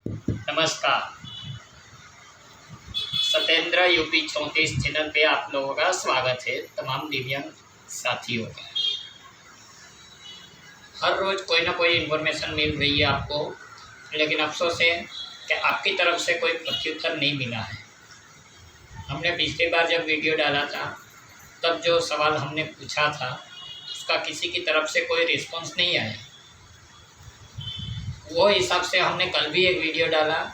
नमस्कार। Satyendra UP 34 channel पे आप लोगों का स्वागत है। तमाम दिव्यांग साथियों का हर रोज़ कोई ना कोई इन्फॉर्मेशन मिल रही है आपको, लेकिन अफसोस है कि आपकी तरफ से कोई प्रत्युत्तर नहीं मिला है। हमने पिछली बार जब वीडियो डाला था तब जो सवाल हमने पूछा था उसका किसी की तरफ से कोई रिस्पॉन्स नहीं आया। वो हिसाब से हमने कल भी एक वीडियो डाला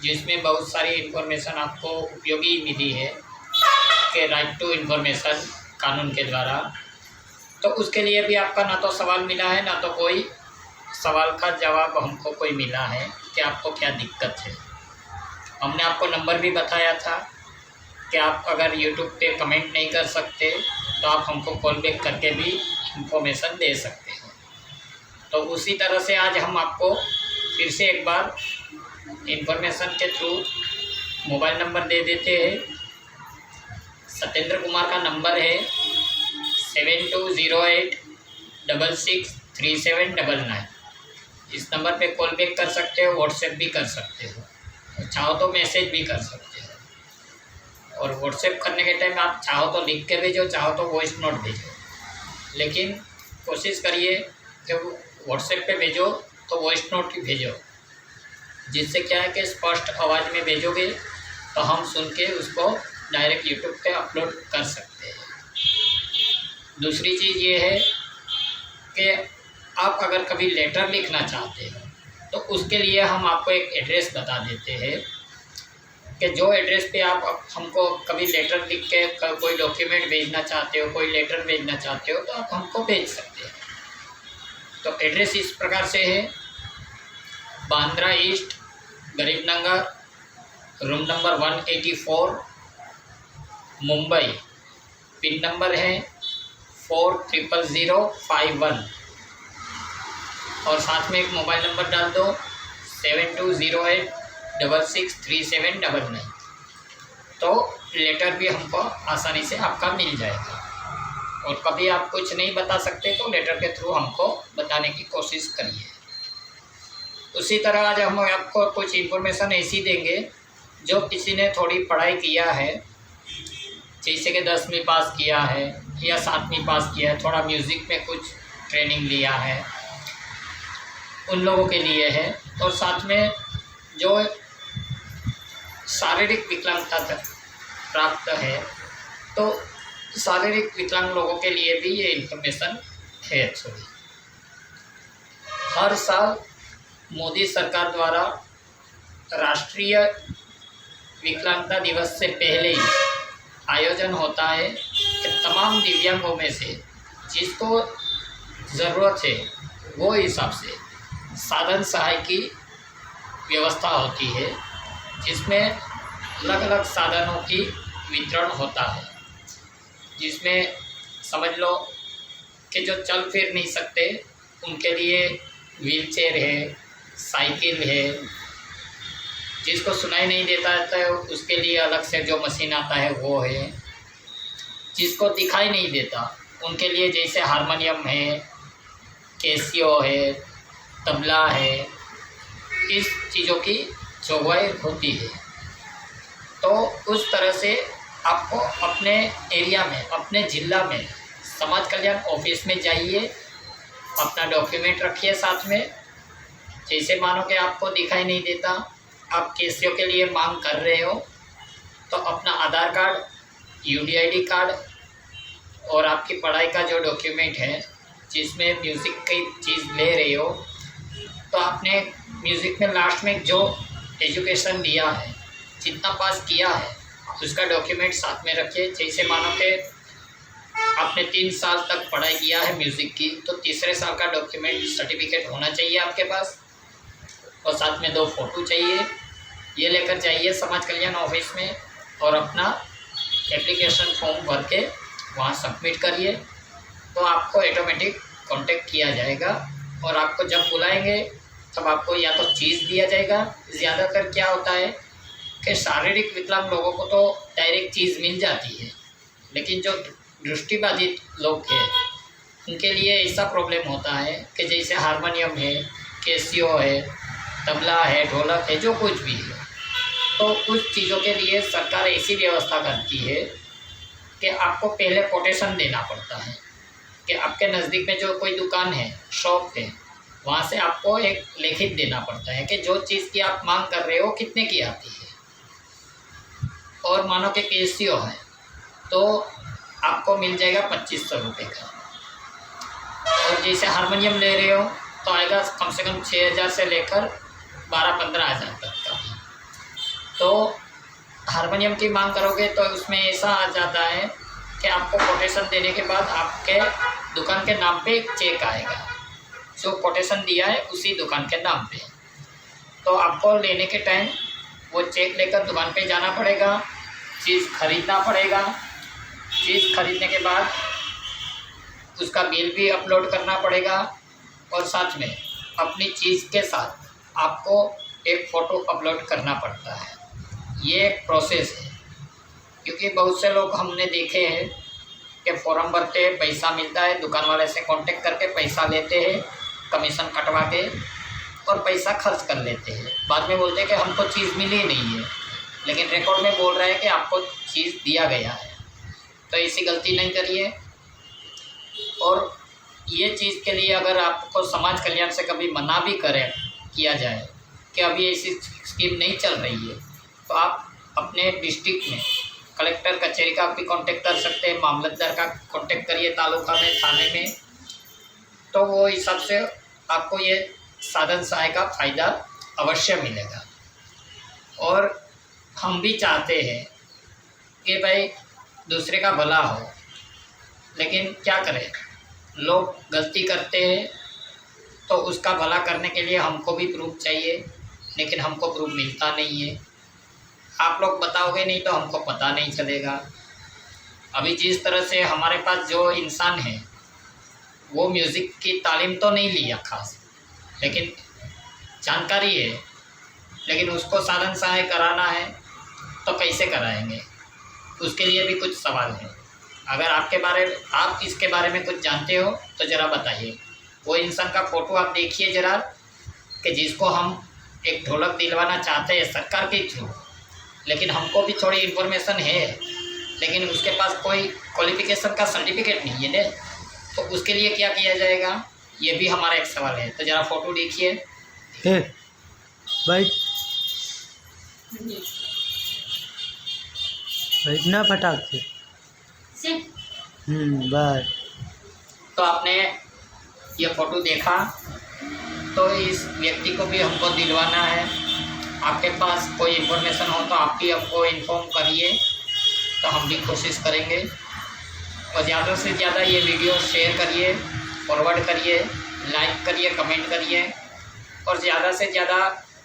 जिसमें बहुत सारी इन्फॉर्मेशन आपको उपयोगी मिली है कि राइट टू इन्फॉर्मेशन कानून के द्वारा। तो उसके लिए भी आपका ना तो सवाल मिला है ना तो कोई सवाल का जवाब हमको कोई मिला है कि आपको क्या दिक्कत है। हमने आपको नंबर भी बताया था कि आप अगर यूट्यूब पे कमेंट नहीं कर सकते तो आप हमको कॉल बैक करके भी इन्फॉर्मेशन दे सकते हो। तो उसी तरह से आज हम आपको फिर से एक बार इन्फॉर्मेशन के थ्रू मोबाइल नंबर दे देते हैं। सत्येंद्र कुमार का नंबर है 7208663799। इस नंबर पे कॉल बैक कर सकते हो, व्हाट्सएप भी कर सकते हो, चाहो तो मैसेज भी कर सकते हो। और व्हाट्सएप करने के टाइम आप चाहो तो लिख के भेजो, चाहो तो वॉइस नोट भेजो, लेकिन कोशिश करिए कि व्हाट्सएप पे भेजो तो वॉइस नोट ही भेजो, जिससे क्या है कि स्पष्ट आवाज़ में भेजोगे तो हम सुन के उसको डायरेक्ट यूट्यूब पे अपलोड कर सकते हैं। दूसरी चीज़ ये है कि आप अगर कभी लेटर लिखना चाहते हो तो उसके लिए हम आपको एक एड्रेस बता देते हैं कि जो एड्रेस पे आप हमको कभी लेटर लिख के कोई डॉक्यूमेंट भेजना चाहते हो, कोई लेटर भेजना चाहते हो तो आप हमको भेज सकते हैं। तो एड्रेस इस प्रकार से है: Bandra east, Garib Nagar, room number 184, Mumbai. Pin number है 400051 और साथ में एक मोबाइल नंबर डाल दो 7208663799। तो लेटर भी हमको आसानी से आपका मिल जाएगा। और कभी आप कुछ नहीं बता सकते तो लेटर के थ्रू हमको बताने की कोशिश करिए। उसी तरह आज हम आपको कुछ इन्फॉर्मेशन ऐसी देंगे जो किसी ने थोड़ी पढ़ाई किया है, जैसे कि 10वीं पास किया है या 7वीं पास किया है, थोड़ा म्यूज़िक में कुछ ट्रेनिंग लिया है, उन लोगों के लिए है। और साथ में जो शारीरिक विकलांगता प्राप्त है तो शारीरिक विकलांग लोगों के लिए भी ये इन्फॉर्मेशन है। एक्चुअली हर साल मोदी सरकार द्वारा राष्ट्रीय विकलांगता दिवस से पहले ही आयोजन होता है कि तमाम दिव्यांगों में से जिसको ज़रूरत है वो हिसाब से साधन सहाय की व्यवस्था होती है, जिसमें अलग अलग साधनों की वितरण होता है, जिसमें समझ लो कि जो चल फिर नहीं सकते उनके लिए व्हीलचेयर है, साइकिल है, जिसको सुनाई नहीं देता है उसके लिए अलग से जो मशीन आता है वो है, जिसको दिखाई नहीं देता उनके लिए जैसे हारमोनियम है, कैसियो है, तबला है, इस चीज़ों की जोगवाई होती है। तो उस तरह से आपको अपने एरिया में, अपने ज़िला में समाज कल्याण ऑफिस में जाइए, अपना डॉक्यूमेंट रखिए साथ में। जैसे मानो कि आपको दिखाई नहीं देता, आप कैसियो के लिए मांग कर रहे हो तो अपना आधार कार्ड, UDID कार्ड और आपकी पढ़ाई का जो डॉक्यूमेंट है जिसमें म्यूज़िक की चीज़ ले रहे हो, तो आपने म्यूज़िक में लास्ट में जो एजुकेशन दिया है, जितना पास किया है, उसका डॉक्यूमेंट साथ में रखिए। जैसे मानो कि आपने 3 साल तक पढ़ाई किया है म्यूज़िक की, तो तीसरे साल का डॉक्यूमेंट सर्टिफिकेट होना चाहिए आपके पास, और साथ में 2 फ़ोटो चाहिए। ये लेकर जाइए समाज कल्याण ऑफिस में और अपना एप्लीकेशन फॉर्म भर के वहाँ सबमिट करिए, तो आपको ऑटोमेटिक कांटेक्ट किया जाएगा। और आपको जब बुलाएंगे तब आपको या तो चीज़ दिया जाएगा। ज़्यादातर क्या होता है कि शारीरिक विकलांग लोगों को तो डायरेक्ट चीज़ मिल जाती है, लेकिन जो दृष्टिबाधित लोग हैं उनके लिए ऐसा प्रॉब्लम होता है कि जैसे हारमोनियम है, कैसियो है, तबला है, ढोलक है, जो कुछ भी है, तो कुछ चीज़ों के लिए सरकार ऐसी व्यवस्था करती है कि आपको पहले कोटेशन देना पड़ता है कि आपके नज़दीक में जो कोई दुकान है, शॉप है, वहाँ से आपको एक लिखित देना पड़ता है कि जो चीज़ की आप मांग कर रहे हो कितने की आती है। और मानो कि कैसियो है तो आपको मिल जाएगा 2500 रुपये का। और जैसे हारमोनियम ले रहे हो तो आएगा कम से कम 6000 से लेकर 12-15 हज़ार तक का। तो हारमोनियम की मांग करोगे तो उसमें ऐसा आ जाता है कि आपको कोटेशन देने के बाद आपके दुकान के नाम पे एक चेक आएगा, जो कोटेशन दिया है उसी दुकान के नाम पे। तो आपको लेने के टाइम वो चेक लेकर दुकान पे जाना पड़ेगा, चीज़ खरीदना पड़ेगा। चीज़ खरीदने के बाद उसका बिल भी अपलोड करना पड़ेगा और साथ में अपनी चीज़ के साथ आपको एक फ़ोटो अपलोड करना पड़ता है। ये एक प्रोसेस है, क्योंकि बहुत से लोग हमने देखे हैं कि फॉर्म भरते हैं, पैसा मिलता है, दुकान वाले से कांटेक्ट करके पैसा लेते हैं, कमीशन कटवा के और पैसा खर्च कर लेते हैं। बाद में बोलते हैं कि हमको चीज़ मिली नहीं है, लेकिन रिकॉर्ड में बोल रहा है कि आपको चीज़ दिया गया है। तो ऐसी गलती नहीं करिए। और ये चीज़ के लिए अगर आपको समाज कल्याण से कभी मना भी किया जाए कि अभी ऐसी स्कीम नहीं चल रही है, तो आप अपने डिस्ट्रिक्ट में कलेक्टर कचहरी का भी कांटेक्ट कर सकते हैं, मामलतदार का कांटेक्ट करिए, तालुका में, थाने में। तो वो हिसाब से आपको ये साधन सहाय का फ़ायदा अवश्य मिलेगा। और हम भी चाहते हैं कि भाई दूसरे का भला हो, लेकिन क्या करें, लोग गलती करते हैं तो उसका भला करने के लिए हमको भी प्रूफ चाहिए, लेकिन हमको प्रूफ मिलता नहीं है। आप लोग बताओगे नहीं तो हमको पता नहीं चलेगा। अभी जिस तरह से हमारे पास जो इंसान है वो म्यूज़िक की तालीम तो नहीं लिया खास, लेकिन जानकारी है, लेकिन उसको साधन सहाय कराना है तो कैसे कराएंगे, उसके लिए भी कुछ सवाल है। अगर आप इसके बारे में कुछ जानते हो तो ज़रा बताइए। वो इंसान का फ़ोटो आप देखिए ज़रा, कि जिसको हम एक ढोलक दिलवाना चाहते हैं सरकार के थ्रू, लेकिन हमको भी थोड़ी इन्फॉर्मेशन है, लेकिन उसके पास कोई क्वालिफ़िकेशन का सर्टिफिकेट नहीं है ना, तो उसके लिए क्या किया जाएगा, ये भी हमारा एक सवाल है। तो ज़रा फ़ोटो देखिए। बैठना फटाक से। बाय। तो आपने ये फ़ोटो देखा, तो इस व्यक्ति को भी हमको दिलवाना है। आपके पास कोई इन्फॉर्मेशन हो तो आप भी हमको इन्फॉर्म करिए, तो हम भी कोशिश करेंगे। और ज़्यादा से ज़्यादा ये वीडियो शेयर करिए, फॉरवर्ड करिए, लाइक करिए, कमेंट करिए, और ज़्यादा से ज़्यादा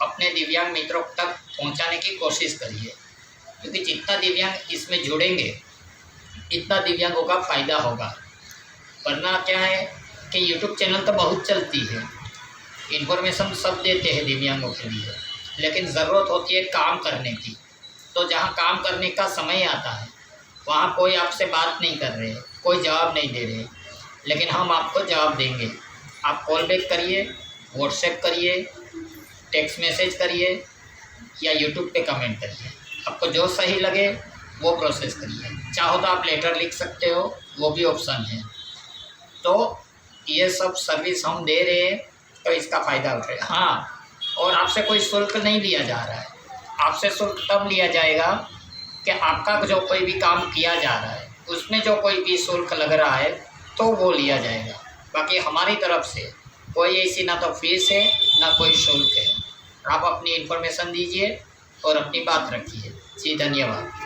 अपने दिव्यांग मित्रों तक पहुंचाने की कोशिश करिए, क्योंकि जितना दिव्यांग इसमें जुड़ेंगे इतना दिव्यांगों का फ़ायदा होगा। वरना क्या है कि यूट्यूब चैनल तो बहुत चलती है, इन्फॉर्मेशन सब देते हैं दिव्यांगों के लिए, लेकिन ज़रूरत होती है काम करने की। तो जहाँ काम करने का समय आता है वहाँ कोई आपसे बात नहीं कर रहे, कोई जवाब नहीं दे रहे, लेकिन हम आपको जवाब देंगे। आप कॉल बैक करिए, व्हाट्सएप करिए, टेक्स्ट मैसेज करिए या यूट्यूब पे कमेंट करिए। आपको जो सही लगे वो प्रोसेस करिए। चाहो तो आप लेटर लिख सकते हो, वो भी ऑप्शन है। तो ये सब सर्विस हम दे रहे हैं, तो इसका फ़ायदा उठाए। हाँ, और आपसे कोई शुल्क नहीं लिया जा रहा है। आपसे शुल्क तब लिया जाएगा कि आपका जो कोई भी काम किया जा रहा है उसमें जो कोई भी शुल्क लग रहा है तो वो लिया जाएगा। बाकी हमारी तरफ से कोई ऐसी ना तो फीस है ना कोई शुल्क है। आप अपनी इन्फॉर्मेशन दीजिए और अपनी बात रखिए। जी धन्यवाद।